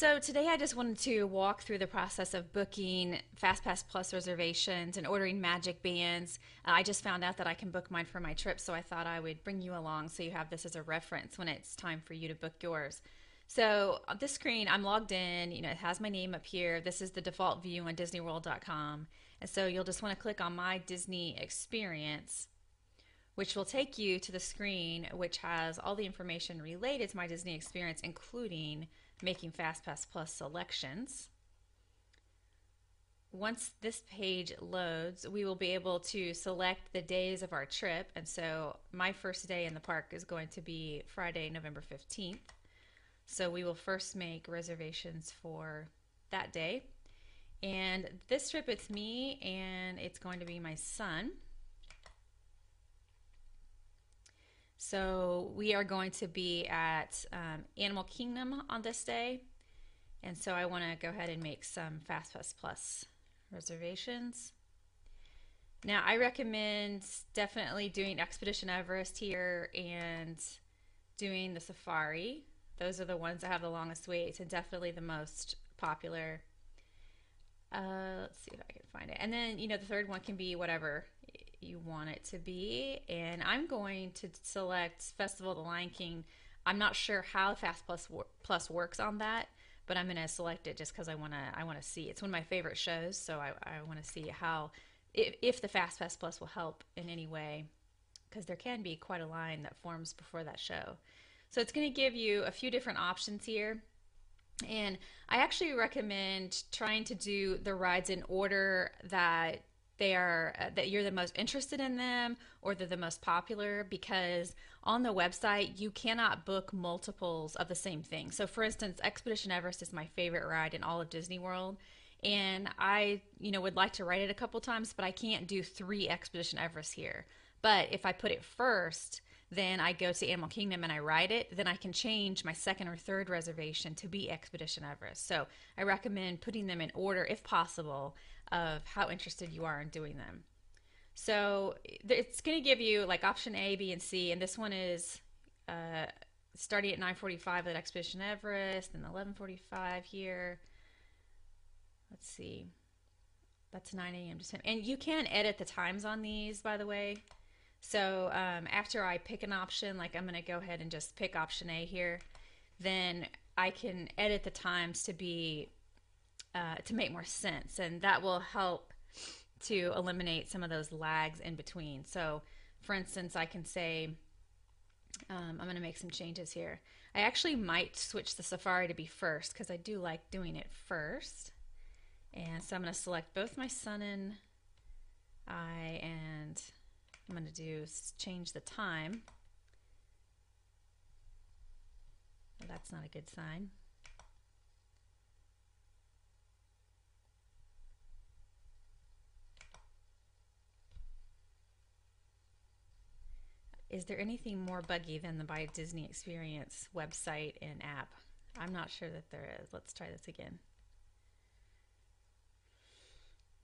So today I just wanted to walk through the process of booking FastPass Plus reservations and ordering MagicBands. I just found out that I can book mine for my trip, so I thought I would bring you along so you have this as a reference when it's time for you to book yours. So on this screen, I'm logged in. It has my name up here. This is the default view on DisneyWorld.com, and so you'll just want to click on My Disney Experience, which will take you to the screen which has all the information related to my Disney experience, including making FastPass Plus selections. Once this page loads, we will be able to select the days of our trip. And so my first day in the park is going to be Friday, November 15th. So we will first make reservations for that day. And this trip, it's me and it's going to be my son. So we are going to be at Animal Kingdom on this day. And so I want to go ahead and make some FastPass Plus reservations. Now I recommend definitely doing Expedition Everest here and doing the Safari. Those are the ones that have the longest waits and definitely the most popular. Let's see if I can find it. And then, the third one can be whatever you want it to be. And I'm going to select Festival of the Lion King. I'm not sure how Fast Plus works on that, but I'm going to select it just because I want to see. It's one of my favorite shows, so I want to see how if the FastPass Plus will help in any way, because there can be quite a line that forms before that show. So it's going to give you a few different options here. And I actually recommend trying to do the rides in order that that you're the most interested in them or they're the most popular, because on the website you cannot book multiples of the same thing. So for instance, Expedition Everest is my favorite ride in all of Disney World, and I would like to ride it a couple times, but I can't do 3 Expedition Everest here. But if I put it first, then I go to Animal Kingdom and I ride it, then I can change my second or third reservation to be Expedition Everest. So I recommend putting them in order if possible of how interested you are in doing them. So it's going to give you like option A, B, and C, and this one is starting at 9:45 at Expedition Everest and 11:45 here. Let's see. That's 9 a.m. to 10. And you can edit the times on these, by the way. So after I pick an option, like I'm going to go ahead and just pick option A here, then I can edit the times to be to make more sense, and that will help to eliminate some of those lags in between. So for instance, I can say I'm going to make some changes here. I actually might switch the Safari to be first because I do like doing it first. And so I'm going to select both my son and I, and I'm going to do change the time. Well, that's not a good sign. Is there anything more buggy than the By Disney Experience website and app? I'm not sure that there is. Let's try this again.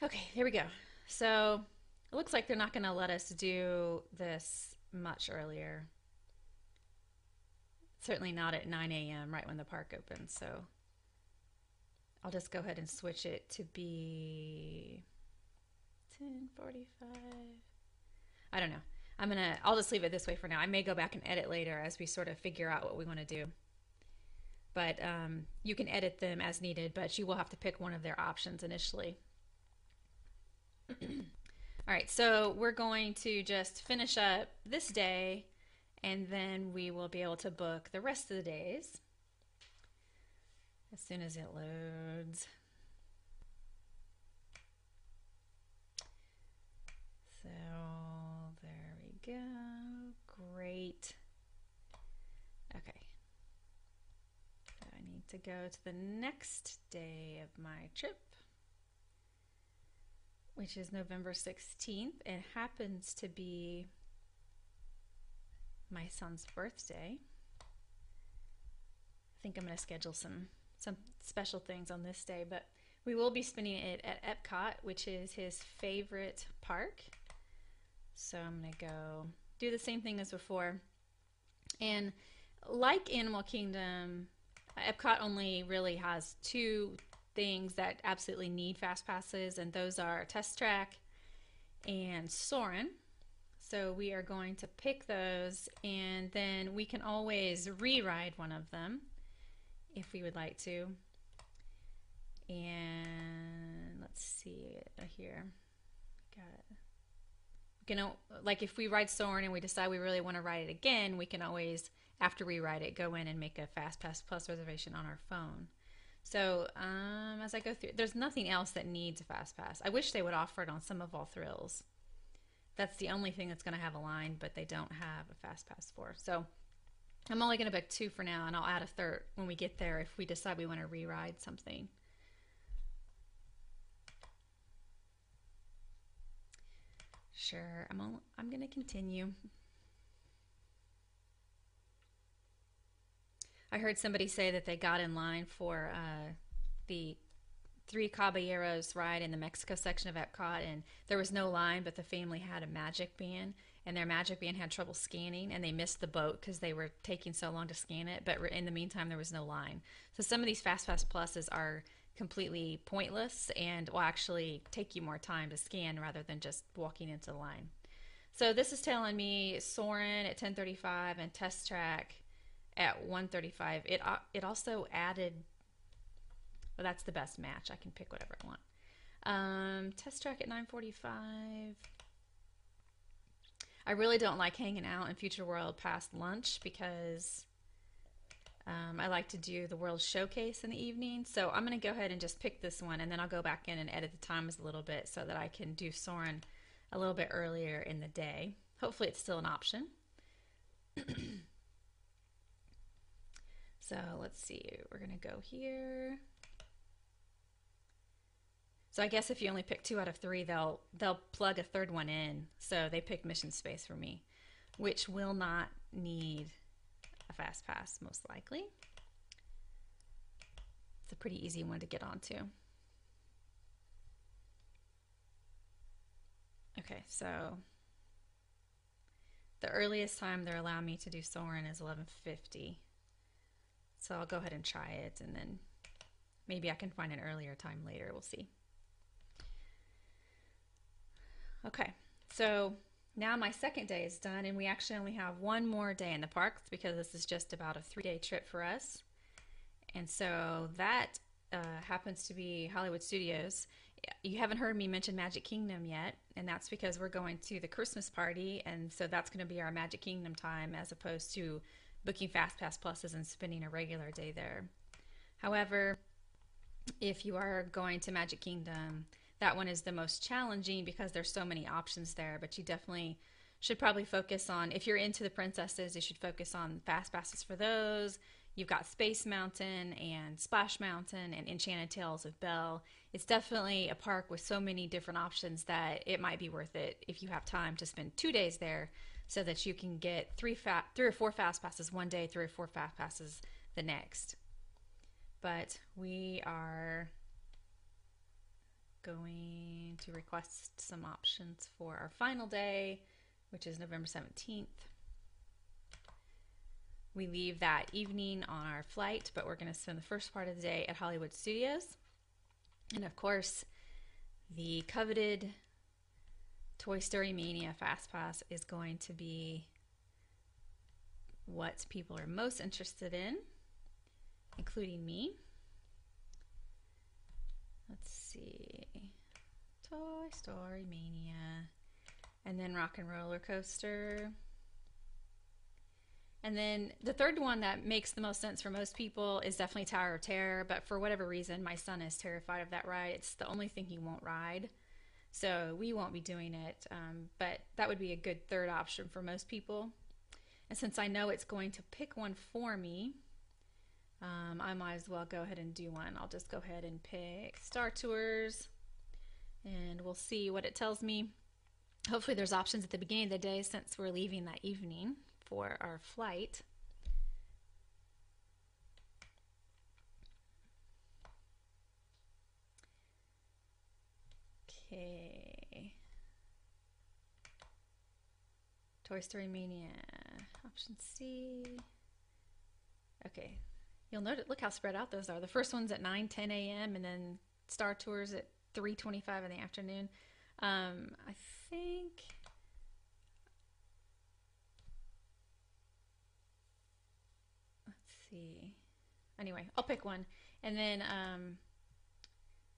Okay, here we go. So it looks like they're not going to let us do this much earlier. Certainly not at 9 a.m. right when the park opens. So I'll just go ahead and switch it to be 10:45. I don't know. I'll just leave it this way for now. I may go back and edit later as we sort of figure out what we want to do. But you can edit them as needed, but you will have to pick one of their options initially. All right, so we're going to just finish up this day, and then we will be able to book the rest of the days as soon as it loads. So there we go. Great. Okay. So I need to go to the next day of my trip, which is November 16th, and happens to be my son's birthday. I think I'm going to schedule some special things on this day, but we will be spending it at Epcot, which is his favorite park. So I'm going to go do the same thing as before. And like Animal Kingdom, Epcot only really has two things that absolutely need fast passes, and those are Test Track and Soarin'. So we are going to pick those, and then we can always re-ride one of them if we would like to. And let's see here. Got it. You know, like if we ride Soarin' and we decide we really want to ride it again, we can always, after we ride it, go in and make a FastPass Plus reservation on our phone. So as I go through, there's nothing else that needs a FastPass. I wish they would offer it on some of All Thrills. That's the only thing that's going to have a line, but they don't have a FastPass for. So I'm only going to book two for now, and I'll add a third when we get there if we decide we want to re-ride something. Sure, I'm going to continue. I heard somebody say that they got in line for the Three Caballeros ride in the Mexico section of Epcot, and there was no line, but the family had a MagicBand, and their MagicBand had trouble scanning, and they missed the boat because they were taking so long to scan it. But in the meantime, there was no line. So some of these FastPass Pluses are completely pointless and will actually take you more time to scan rather than just walking into the line. So this is telling me Soarin' at 10:35 and Test Track at 1:35. It also added, well, that's the best match. I can pick whatever I want. Test Track at 9:45. I really don't like hanging out in Future World past lunch because I like to do the World Showcase in the evening. So I'm going to go ahead and just pick this one, and then I'll go back in and edit the times a little bit so that I can do Soarin' a little bit earlier in the day. Hopefully it's still an option. So let's see, we're going to go here. So I guess if you only pick 2 out of 3, they'll plug a third one in. So they picked Mission Space for me, which will not need a fast pass most likely. It's a pretty easy one to get onto. Okay, so the earliest time they're allowing me to do Soarin' is 11:50. So I'll go ahead and try it, and then maybe I can find an earlier time later. We'll see. Okay, so now my second day is done, and we actually only have one more day in the parks because this is just about a 3-day trip for us. And so that happens to be Hollywood Studios. You haven't heard me mention Magic Kingdom yet, and that's because we're going to the Christmas party, and so that's going to be our Magic Kingdom time as opposed to booking FastPass Pluses and spending a regular day there. However, if you are going to Magic Kingdom, that one is the most challenging because there's so many options there, but you definitely should probably focus on, if you're into the princesses, you should focus on fast passes for those. You've got Space Mountain and Splash Mountain and Enchanted Tales of Belle. It's definitely a park with so many different options that it might be worth it if you have time to spend 2 days there so that you can get 3 or 4 fast passes one day, 3 or 4 fast passes the next. But we are going to request some options for our final day, which is November 17th. We leave that evening on our flight, but we're going to spend the first part of the day at Hollywood Studios. And of course, the coveted Toy Story Mania FastPass is going to be what people are most interested in, including me. Let's see. Toy Story Mania. And then Rock and Roller Coaster. And then the third one that makes the most sense for most people is definitely Tower of Terror, but for whatever reason, my son is terrified of that ride. It's the only thing he won't ride, so we won't be doing it, but that would be a good third option for most people. And since I know it's going to pick one for me, I might as well go ahead and do one. I'll just go ahead and pick Star Tours, and we'll see what it tells me. Hopefully there's options at the beginning of the day since we're leaving that evening for our flight. Okay. Toy Story Mania, option C. Okay. You'll notice, look how spread out those are. The first one's at 9:10 a.m. and then Star Tours at 3:25 in the afternoon. I think, let's see. Anyway, I'll pick one, and then I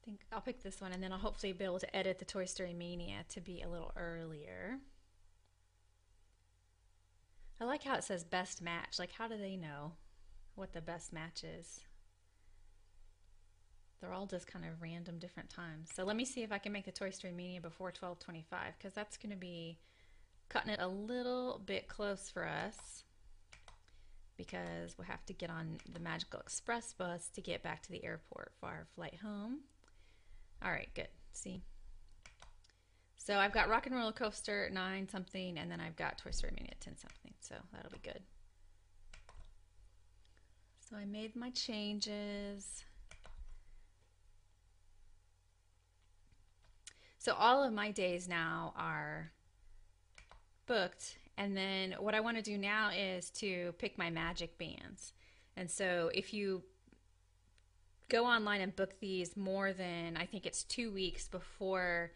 think I'll pick this one, and then I'll hopefully be able to edit the Toy Story Mania to be a little earlier. I like how it says best match. Like, how do they know what the best match is? They're all just kind of random different times. So let me see if I can make the Toy Story Mania before 12:25, because that's going to be cutting it a little bit close for us, because we'll have to get on the Magical Express bus to get back to the airport for our flight home. All right, good. See? So I've got Rock and Roller Coaster 9 something, and then I've got Toy Story Mania 10 something. So that'll be good. So I made my changes. So all of my days now are booked, and then what I want to do now is to pick my MagicBands. And so if you go online and book these more than, I think it's 2 weeks before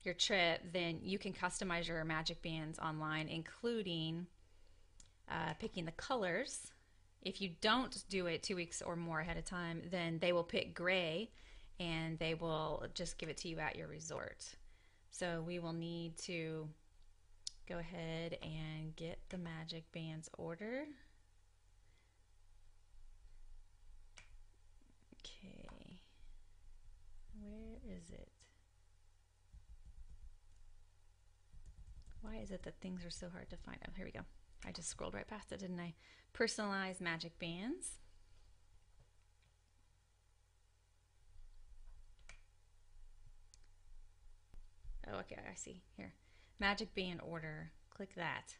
your trip, then you can customize your MagicBands online, including picking the colors. If you don't do it 2 weeks or more ahead of time, then they will pick gray and they will just give it to you at your resort. So we will need to go ahead and get the MagicBands order. Okay, where is it? Why is it that things are so hard to find? Oh, here we go. I just scrolled right past it, didn't I? Personalized MagicBands. Oh, okay, I see. Here. MagicBand order. Click that.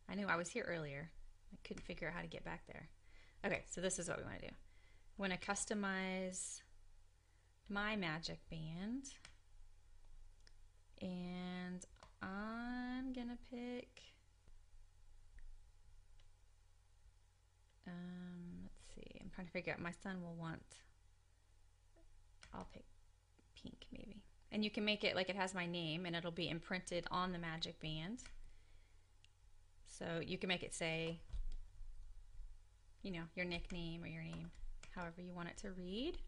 I knew I was here earlier. I couldn't figure out how to get back there. Okay, so this is what we want to do. I want to customize my MagicBand. And I'm going to pick... let's see. I'm trying to figure out. My son will want... I'll pick pink, maybe. And you can make it like it has my name, and it'll be imprinted on the MagicBand. So you can make it say, you know, your nickname or your name, however you want it to read.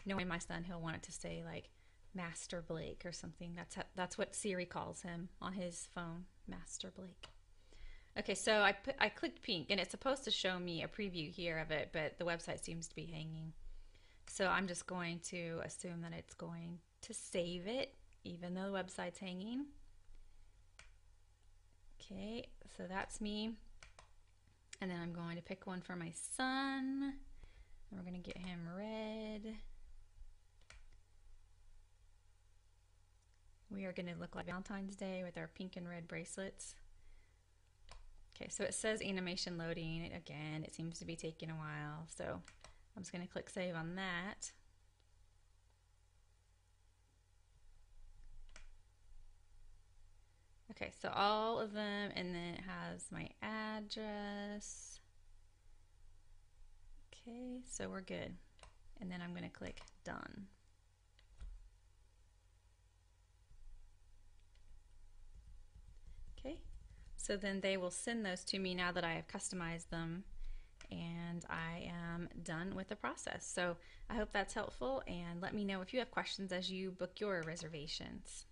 Knowing my son, he'll want it to say like Master Blake or something. That's what Siri calls him on his phone, Master Blake. Okay, so I clicked pink, and it's supposed to show me a preview here of it, but the website seems to be hanging. So I'm just going to assume that it's going to save it, even though the website's hanging. Okay, so that's me. And then I'm going to pick one for my son. And we're going to get him red. We are going to look like Valentine's Day with our pink and red bracelets. Okay, so it says animation loading. Again, it seems to be taking a while. So I'm just going to click save on that. Okay, so all of them, and then it has my address. Okay, so we're good. And then I'm going to click done. Okay, so then they will send those to me now that I have customized them, and I am done with the process. So I hope that's helpful, and let me know if you have questions as you book your reservations.